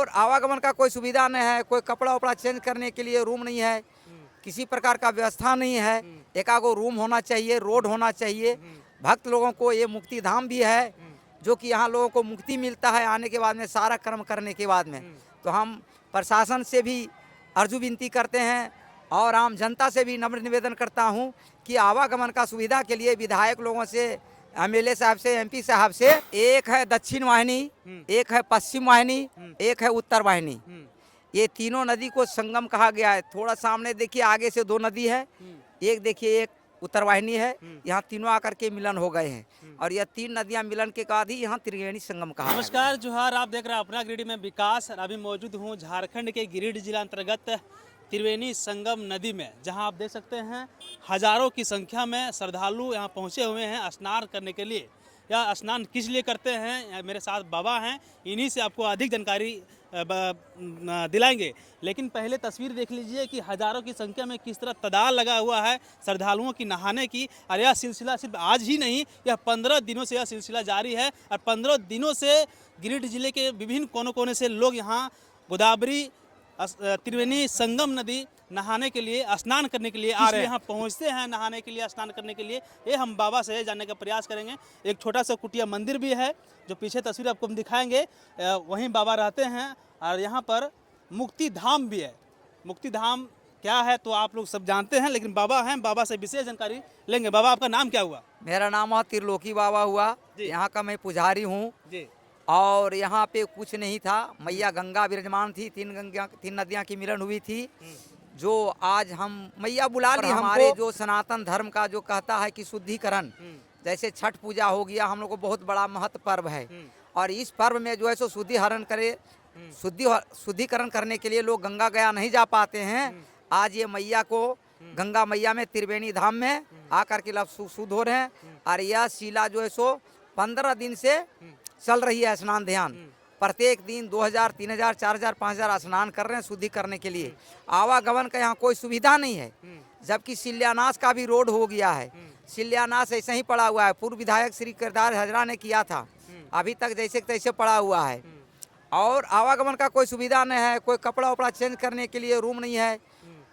और आवागमन का कोई सुविधा नहीं है, कोई कपड़ा वपड़ा चेंज करने के लिए रूम नहीं है, किसी प्रकार का व्यवस्था नहीं है। एकागो रूम होना चाहिए, रोड होना चाहिए। भक्त लोगों को ये मुक्ति धाम भी है, जो कि यहाँ लोगों को मुक्ति मिलता है आने के बाद में, सारा कर्म करने के बाद में। तो हम प्रशासन से भी अर्जू विनती करते हैं और आम जनता से भी नम्र निवेदन करता हूँ कि आवागमन का सुविधा के लिए विधायक लोगों से, एमएलए साहब से, एमपी साहब से, एक है दक्षिण वाहिनी, एक है पश्चिम वाहिनी, एक है उत्तर वाहिनी। ये तीनों नदी को संगम कहा गया है। थोड़ा सामने देखिए, आगे से दो नदी है, एक देखिए एक उत्तर वाहिनी है। यहाँ तीनों आकर के मिलन हो गए हैं और यह तीन नदियाँ मिलन के बाद ही यहाँ त्रिवेणी संगम कहा। नमस्कार, जोहार। आप देख रहे हैं अपना गिरिडीह में विकास। अभी मौजूद हूँ झारखंड के गिरिडीह जिला अंतर्गत त्रिवेणी संगम नदी में, जहां आप देख सकते हैं हजारों की संख्या में श्रद्धालु यहां पहुंचे हुए हैं स्नान करने के लिए। यह स्नान किस लिए करते हैं, मेरे साथ बाबा हैं, इन्हीं से आपको अधिक जानकारी दिलाएंगे। लेकिन पहले तस्वीर देख लीजिए कि हजारों की संख्या में किस तरह तादाद लगा हुआ है श्रद्धालुओं की नहाने की। और यह सिलसिला सिर्फ आज ही नहीं, यह 15 दिनों से यह सिलसिला जारी है। और 15 दिनों से गिरिडीह जिले के विभिन्न कोनों कोने से लोग यहाँ गोदावरी त्रिवेणी संगम नदी नहाने के लिए, स्नान करने के लिए आ रहे हैं। यहाँ पहुँचते हैं नहाने के लिए, स्नान करने के लिए। ये हम बाबा से जानने का प्रयास करेंगे। एक छोटा सा कुटिया मंदिर भी है, जो पीछे तस्वीर आपको हम दिखाएंगे, वहीं बाबा रहते हैं। और यहाँ पर मुक्ति धाम भी है। मुक्ति धाम क्या है तो आप लोग सब जानते हैं, लेकिन बाबा हैं, बाबा से विशेष जानकारी लेंगे। बाबा, आपका नाम क्या हुआ? मेरा नाम है त्रिलोकी बाबा हुआ, यहाँ का मैं पुजारी हूँ। जी। और यहाँ पे कुछ नहीं था, मैया गंगा विराजमान थी, तीन नदियाँ की मिलन हुई थी, जो आज हम मैया बुला ली। हमारे जो सनातन धर्म का जो कहता है कि शुद्धिकरण, जैसे छठ पूजा हो गया, हम लोग को बहुत बड़ा महत्व पर्व है। और इस पर्व में जो है सो शुद्धिकरण करने के लिए लोग गंगा गया नहीं जा पाते हैं। आज ये मैया को गंगा मैया में त्रिवेणी धाम में आकर के लोग शुद्ध हो रहे हैं। और यह शिला जो है सो 15 दिन से चल रही है स्नान ध्यान। प्रत्येक दिन 2000, 3000, 4000, 5000 स्नान कर रहे हैं शुद्धि करने के लिए। आवागमन का यहाँ कोई सुविधा नहीं है, जबकि शिलान्यास का भी रोड हो गया है। शिलान्यास ऐसे ही पड़ा हुआ है, पूर्व विधायक श्री केदार हजरा ने किया था, अभी तक जैसे तैसे पड़ा हुआ है। और आवागमन का कोई सुविधा नहीं है, कोई कपड़ा वपड़ा चेंज करने के लिए रूम नहीं है,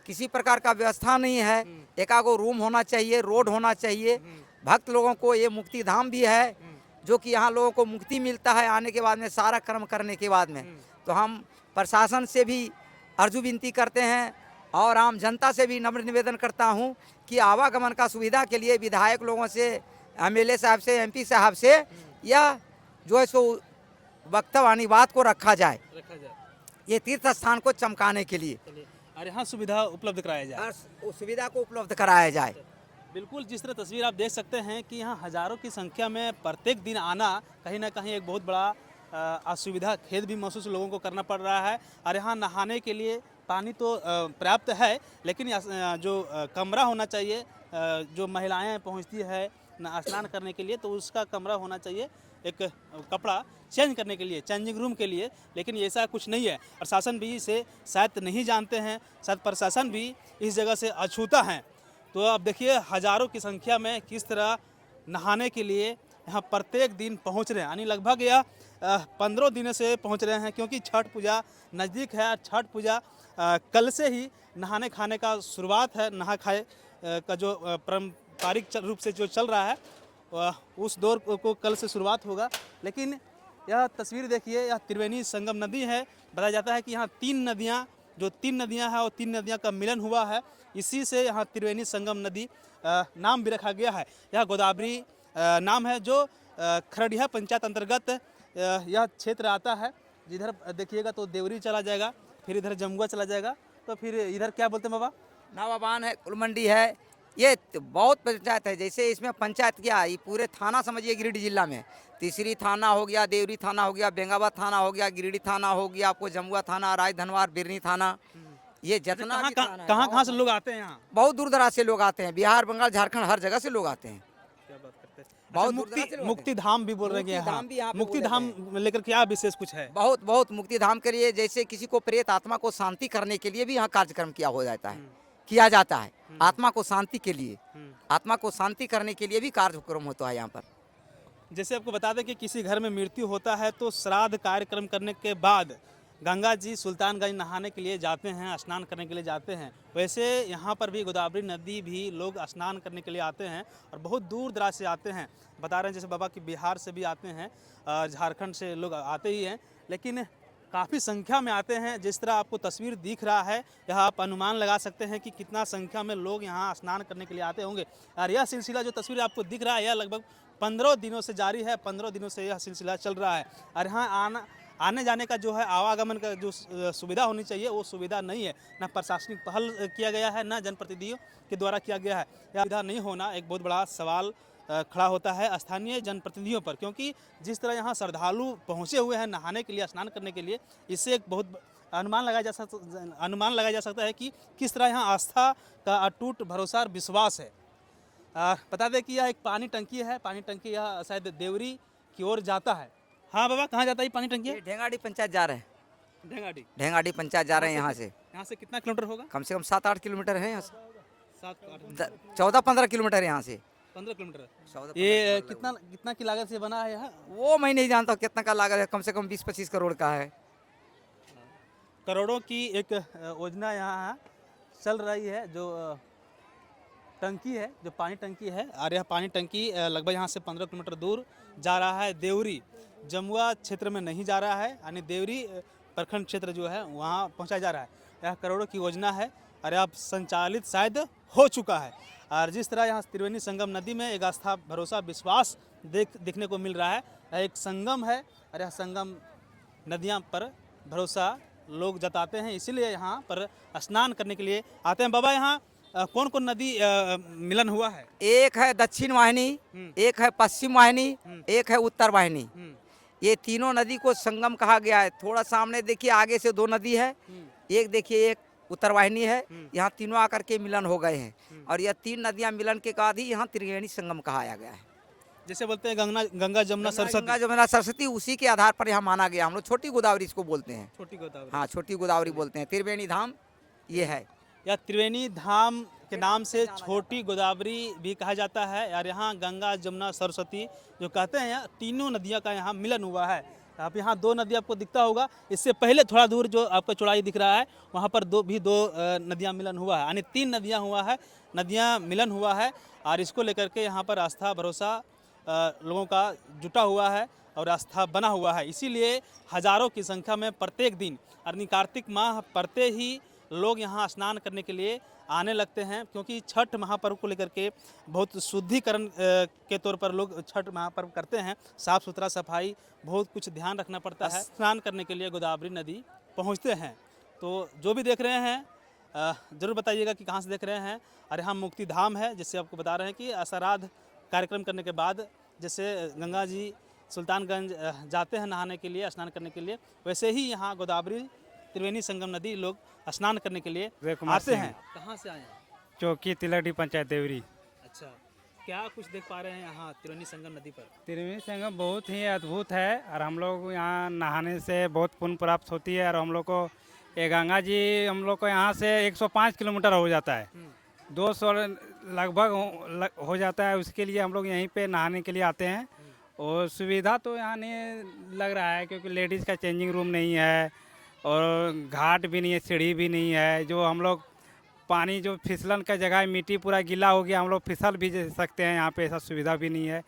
किसी प्रकार का व्यवस्था नहीं है। एकागो रूम होना चाहिए, रोड होना चाहिए। भक्त लोगों को ये मुक्ति धाम भी है, जो कि यहाँ लोगों को मुक्ति मिलता है आने के बाद में, सारा कर्म करने के बाद में। तो हम प्रशासन से भी अर्जू विनती करते हैं और आम जनता से भी नम्र निवेदन करता हूँ कि आवागमन का सुविधा के लिए विधायक लोगों से, एमएलए साहब से, एमपी साहब से, यह जो है सो वक्तव्य बात को रखा जाए, ये तीर्थ स्थान को चमकाने के लिए। और यहाँ सुविधा उपलब्ध कराया जाए, उस सुविधा को उपलब्ध कराया जाए। बिल्कुल, जिस तरह तस्वीर आप देख सकते हैं कि यहाँ हजारों की संख्या में प्रत्येक दिन आना कहीं ना कहीं एक बहुत बड़ा असुविधा, खेद भी महसूस लोगों को करना पड़ रहा है। और यहाँ नहाने के लिए पानी तो पर्याप्त है, लेकिन जो कमरा होना चाहिए, जो महिलाएं पहुँचती है स्नान करने के लिए, तो उसका कमरा होना चाहिए, एक कपड़ा चेंज करने के लिए, चेंजिंग रूम के लिए। लेकिन ऐसा कुछ नहीं है। प्रशासन भी इसे शायद नहीं जानते हैं, शायद प्रशासन भी इस जगह से अछूता है। तो अब देखिए हजारों की संख्या में किस तरह नहाने के लिए यहाँ प्रत्येक दिन पहुँच रहे हैं। यानी लगभग यह 15 दिनों से पहुँच रहे हैं, क्योंकि छठ पूजा नज़दीक है। छठ पूजा कल से ही नहाने खाने का शुरुआत है, नहा खाए का जो पारंपरिक रूप से जो चल रहा है, उस दौर को कल से शुरुआत होगा। लेकिन यह तस्वीर देखिए, यह त्रिवेणी संगम नदी है। बताया जाता है कि यहाँ तीन नदियाँ हैं और तीन नदियाँ का मिलन हुआ है, इसी से यहाँ त्रिवेणी संगम नदी नाम भी रखा गया है। यह गोदावरी नाम है, जो खरड़िया पंचायत अंतर्गत यह क्षेत्र आता है। जिधर देखिएगा तो देवरी चला जाएगा, फिर इधर जमुआ चला जाएगा, तो फिर इधर क्या बोलते हैं बाबा? नावाबान है, कुलमंडी है। ये बहुत पंचायत है, जैसे इसमें पंचायत क्या, ये पूरे थाना समझिए गिरिडीह जिला में। तीसरी थाना हो गया, देवरी थाना हो गया, बेंगाबाद थाना हो गया, गिरिडीह थाना हो गया, आपको जमुआ थाना, राजधनवार, बिरनी थाना, ये जितना कहाँ से लोग आते हैं यहाँ? बहुत दूर दराज से लोग आते हैं, बिहार, बंगाल, झारखंड, हर जगह से लोग आते हैं। क्या बात करते हैं? बहुत मुक्ति धाम भी बोल रहे हैं। मुक्ति धाम लेकर क्या विशेष कुछ है? बहुत मुक्ति धाम के लिए, जैसे किसी को प्रेत आत्मा को शांति करने के लिए भी यहाँ कार्यक्रम किया जाता है। आत्मा को शांति के लिए, आत्मा को शांति करने के लिए भी कार्यक्रम होता है यहाँ पर। जैसे आपको बता दें कि किसी घर में मृत्यु होता है तो श्राद्ध कार्यक्रम करने के बाद गंगा जी सुल्तानगंज नहाने के लिए जाते हैं, स्नान करने के लिए जाते हैं, वैसे यहाँ पर भी गोदावरी नदी भी लोग स्नान करने के लिए आते हैं और बहुत दूर दराज से आते हैं। बता रहे हैं जैसे बाबा कि बिहार से भी आते हैं, झारखंड से लोग आते ही हैं, लेकिन काफ़ी संख्या में आते हैं। जिस तरह आपको तस्वीर दिख रहा है, यह आप अनुमान लगा सकते हैं कि कितना संख्या में लोग यहाँ स्नान करने के लिए आते होंगे। और यह सिलसिला जो तस्वीर आपको दिख रहा है, यह लगभग 15 दिनों से जारी है। 15 दिनों से यह सिलसिला चल रहा है और यहाँ आने जाने का जो है आवागमन का जो सुविधा होनी चाहिए वो सुविधा नहीं है। ना प्रशासनिक पहल किया गया है, ना जनप्रतिनिधियों के द्वारा किया गया है। यह सुविधा नहीं होना एक बहुत बड़ा सवाल खड़ा होता है स्थानीय जनप्रतिनिधियों पर, क्योंकि जिस तरह यहाँ श्रद्धालु पहुँचे हुए हैं नहाने के लिए, स्नान करने के लिए, इससे एक बहुत अनुमान लगाया जा सकता है कि किस तरह यहाँ आस्था का अटूट भरोसा और विश्वास है। बता दें कि यह एक पानी टंकी है। पानी टंकी यह शायद देवरी की ओर जाता है। हाँ बाबा, कहाँ जाता है पानी टंकी? ये ढेंगाडी पंचायत जा रहे हैं। ढेंगाडी पंचायत जा रहे हैं यहाँ से। यहाँ से कितना किलोमीटर होगा? कम से कम 7-8 किलोमीटर है यहाँ से। 7-8 14-15 किलोमीटर है यहाँ से। 15 किलोमीटर। 14 ये कितना की लागत से बना है यह? वो मैं नहीं जानता कितना का लागत है, कम से कम 20-25 करोड़ का है। करोड़ों की एक योजना यहाँ चल रही है। जो टंकी है, जो पानी टंकी है, और यह पानी टंकी लगभग यहाँ से 15 किलोमीटर दूर जा रहा है। देवरी जमुआ क्षेत्र में नहीं जा रहा है, यानी देवरी प्रखंड क्षेत्र जो है वहाँ पहुँचाया जा रहा है। यह करोड़ों की योजना है और अब संचालित शायद हो चुका है। और जिस तरह यहाँ त्रिवेणी संगम नदी में एक आस्था, भरोसा, विश्वास देखने को मिल रहा है। यह एक संगम है और यह संगम नदियाँ पर भरोसा लोग जताते हैं, इसीलिए यहाँ पर स्नान करने के लिए आते हैं। बाबा, यहाँ कौन कौन नदी मिलन हुआ है? एक है दक्षिण वाहिनी, एक है पश्चिम वाहिनी, एक है उत्तर वाहिनी। ये तीनों नदी को संगम कहा गया है। थोड़ा सामने देखिए, आगे से 2 नदी है, एक देखिए एक उत्तर वाहिनी है। यहाँ तीनों आकर के मिलन हो गए हैं और यह 3 नदियाँ मिलन के बाद ही यहाँ त्रिवेणी संगम कहाया गया है। जैसे बोलते हैं गंगा जमुना सरस्वती, उसी के आधार पर यहाँ माना गया। हम लोग छोटी गोदावरी इसको बोलते हैं। छोटी गोदावरी, हाँ, छोटी गोदावरी बोलते हैं। त्रिवेणी धाम ये है। या त्रिवेणी धाम के नाम से छोटी गोदावरी भी कहा जाता है। और यहाँ गंगा जमुना सरस्वती जो कहते हैं, तीनों नदियों का यहाँ मिलन हुआ है। आप यहाँ 2 नदी आपको दिखता होगा, इससे पहले थोड़ा दूर जो आपको चौड़ाई दिख रहा है वहाँ पर दो नदियाँ मिलन हुआ है, यानी 3 नदियाँ मिलन हुआ है। और इसको लेकर के यहाँ पर आस्था, भरोसा लोगों का जुटा हुआ है और आस्था बना हुआ है। इसीलिए हजारों की संख्या में प्रत्येक दिन, यानी कार्तिक माह पड़ते ही लोग यहाँ स्नान करने के लिए आने लगते हैं, क्योंकि छठ महापर्व को लेकर के बहुत शुद्धिकरण के तौर पर लोग छठ महापर्व करते हैं। साफ़ सुथरा, सफाई, बहुत कुछ ध्यान रखना पड़ता है। स्नान करने के लिए गोदावरी नदी पहुँचते हैं। तो जो भी देख रहे हैं ज़रूर बताइएगा कि कहाँ से देख रहे हैं। और यहाँ मुक्ति धाम है, जिससे आपको बता रहे हैं कि श्राद्ध कार्यक्रम करने के बाद जैसे गंगा जी सुल्तानगंज जाते हैं नहाने के लिए, स्नान करने के लिए, वैसे ही यहाँ गोदावरी त्रिवेणी संगम नदी लोग स्नान करने के लिए आते हैं। कहाँ से आए हैं? चौकी तिलकडी पंचायत देवरी। अच्छा, क्या कुछ देख पा रहे हैं यहाँ त्रिवेणी संगम नदी पर? त्रिवेणी संगम बहुत ही अद्भुत है और हम लोग यहाँ नहाने से बहुत पुण्य प्राप्त होती है। और हम लोग को ये गंगा जी हम लोग को यहाँ से 105 किलोमीटर हो जाता है, 200 लगभग हो जाता है। उसके लिए हम लोग यहीं पे नहाने के लिए आते हैं। और सुविधा तो यहाँ नहीं लग रहा है, क्योंकि लेडीज़ का चेंजिंग रूम नहीं है और घाट भी नहीं है, सीढ़ी भी नहीं है। जो हम लोग पानी जो फिसलन का जगह है, मिट्टी पूरा गीला हो गया, हम लोग फिसल भी सकते हैं। यहाँ पे ऐसा सुविधा भी नहीं है।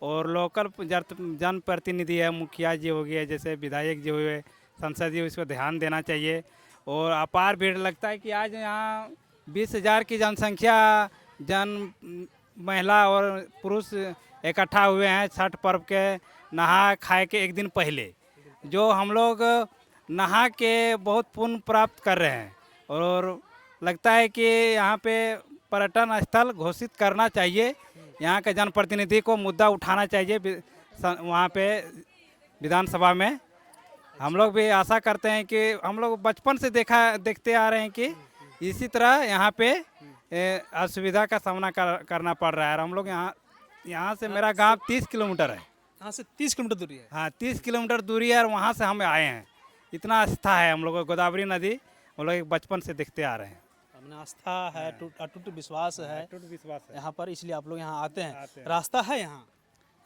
और लोकल जनप्रतिनिधि है, मुखिया जी हो गए, जैसे विधायक जी हुए, संसद जी, इसको ध्यान देना चाहिए। और अपार भीड़ लगता है कि आज यहाँ 20,000 की जनसंख्या महिला और पुरुष इकट्ठा हुए हैं छठ पर्व के नहा खाए के एक दिन पहले। जो हम लोग नहा के बहुत पुण्य प्राप्त कर रहे हैं। और लगता है कि यहाँ पे पर्यटन स्थल घोषित करना चाहिए। यहाँ के जनप्रतिनिधि को मुद्दा उठाना चाहिए वहाँ पे विधानसभा में। हम लोग भी आशा करते हैं कि हम लोग बचपन से देखते आ रहे हैं कि इसी तरह यहाँ पे असुविधा का सामना करना पड़ रहा है। हम लोग यहाँ से मेरा गांव 30 किलोमीटर है। यहाँ से 30 किलोमीटर दूरी है? हाँ, 30 किलोमीटर दूरी है और वहाँ से हम आए हैं। इतना आस्था है हम लोग को गोदावरी नदी, हम लोग बचपन से देखते आ रहे हैं। अपना आस्था है, अटूट विश्वास है, यहाँ पर, इसलिए आप लोग यहाँ आते हैं। रास्ता है यहाँ?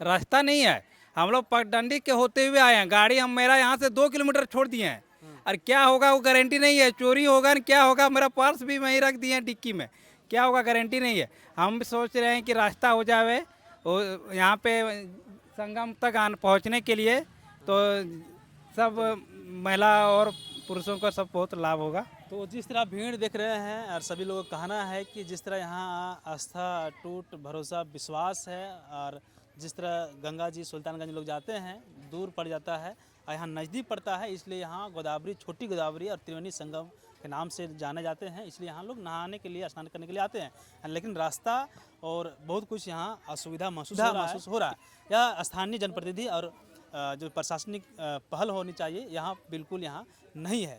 रास्ता नहीं है, हम लोग पगडंडी के होते हुए आए हैं। गाड़ी हम मेरा यहाँ से 2 किलोमीटर छोड़ दिए हैं, और क्या होगा वो गारंटी नहीं है, चोरी होगा न क्या होगा। मेरा पर्स भी वहीं रख दिए हैं डिक्की में, क्या होगा गारंटी नहीं है। हम भी सोच रहे हैं कि रास्ता हो जावे यहाँ पे संगम तक पहुँचने के लिए, तो सब महिला और पुरुषों को सब बहुत लाभ होगा। तो जिस तरह भीड़ देख रहे हैं और सभी लोगों का कहना है कि जिस तरह यहाँ आस्था, टूट, भरोसा, विश्वास है, और जिस तरह गंगा जी सुल्तानगंज लोग जाते हैं दूर पड़ जाता है और यहाँ नज़दीक पड़ता है, इसलिए यहाँ गोदावरी, छोटी गोदावरी और त्रिवेणी संगम के नाम से जाने जाते हैं। इसलिए यहाँ लोग नहाने के लिए, स्नान करने के लिए आते हैं। लेकिन रास्ता और बहुत कुछ यहाँ असुविधा महसूस हो रहा है। यह स्थानीय जनप्रतिनिधि और जो प्रशासनिक पहल होनी चाहिए यहाँ बिल्कुल यहाँ नहीं है।